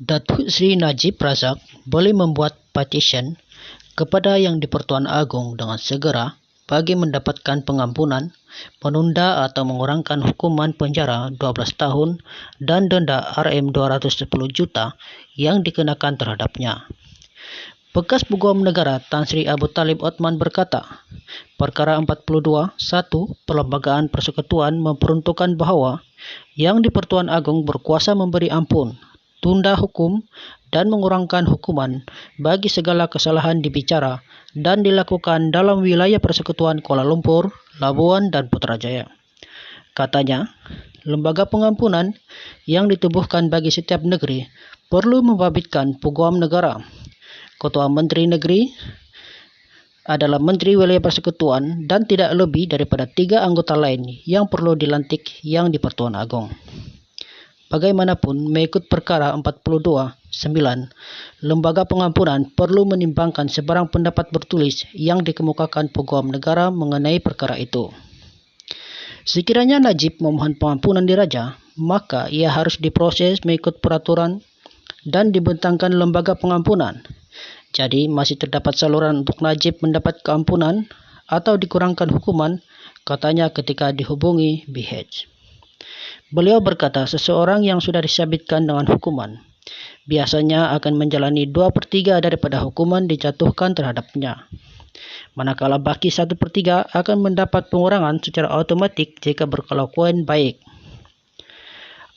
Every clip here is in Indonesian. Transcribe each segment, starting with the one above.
Datuk Sri Najib Razak boleh membuat petition kepada Yang di-Pertuan Agong dengan segera bagi mendapatkan pengampunan, menunda atau mengurangkan hukuman penjara 12 tahun dan denda Rm210 juta yang dikenakan terhadapnya. Bekas Peguam Negara Tan Sri Abu Talib Othman berkata, Perkara 42.1 Perlembagaan Persekutuan memperuntukkan bahawa Yang di-Pertuan Agong berkuasa memberi ampun, tunda hukum dan mengurangkan hukuman bagi segala kesalahan dibicara dan dilakukan dalam wilayah Persekutuan Kuala Lumpur, Labuan dan Putrajaya. Katanya, lembaga pengampunan yang ditubuhkan bagi setiap negeri perlu membabitkan Peguam Negara. Ketua Menteri Negeri adalah Menteri Wilayah Persekutuan dan tidak lebih daripada 3 anggota lain yang perlu dilantik Yang di-Pertuan Agong. Bagaimanapun, mengikut Perkara 42.9, Lembaga Pengampunan perlu menimbangkan sebarang pendapat bertulis yang dikemukakan Peguam Negara mengenai perkara itu. Sekiranya Najib memohon pengampunan diraja, maka ia harus diproses mengikut peraturan dan dibentangkan lembaga pengampunan. Jadi, masih terdapat saluran untuk Najib mendapat keampunan atau dikurangkan hukuman, katanya ketika dihubungi BH. Beliau berkata seseorang yang sudah disabitkan dengan hukuman biasanya akan menjalani 2/3 daripada hukuman dijatuhkan terhadapnya, manakala baki 1/3 akan mendapat pengurangan secara automatik jika berkelakuan baik.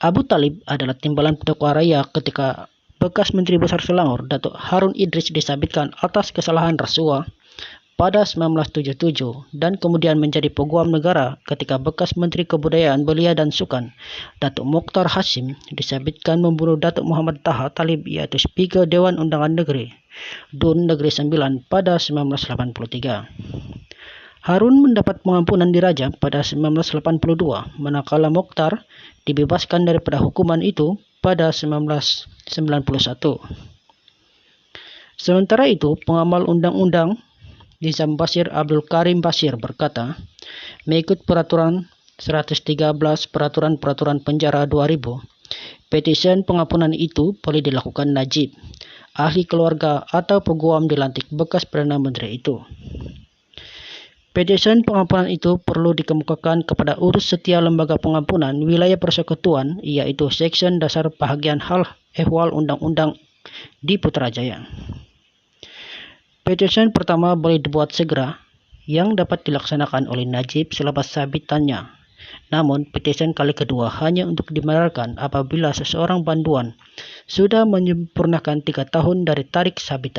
Abu Talib adalah timbalan pendakwa raya ketika bekas Menteri Besar Selangor Datuk Harun Idris disabitkan atas kesalahan rasuah pada 1977 dan kemudian menjadi Peguam Negara ketika bekas Menteri Kebudayaan Belia dan Sukan Datuk Mokhtar Hashim disabitkan membunuh Datuk Muhammad Taha Talib iaitu Speaker Dewan Undangan Negeri DUN Negeri Sembilan pada 1983. Harun mendapat pengampunan diraja pada 1982 manakala Mokhtar dibebaskan daripada hukuman itu pada 1991. Sementara itu, pengamal undang-undang Nizam Bashir Abdul Karim Bashir berkata, mengikut Peraturan 113 Peraturan Penjara 2000, petisi pengampunan itu boleh dilakukan Najib, ahli keluarga atau peguam dilantik bekas Perdana Menteri itu. Petisi pengampunan itu perlu dikemukakan kepada Urus Setia Lembaga Pengampunan Wilayah Persekutuan, iaitu Seksyen Dasar Bahagian Hal Ehwal Undang-Undang di Putrajaya. Petisi pertama boleh dibuat segera yang dapat dilaksanakan oleh Najib selepas sabitannya. Namun, petisi kali kedua hanya untuk dibenarkan apabila seseorang banduan sudah menyempurnakan 3 tahun dari tarikh sabitan.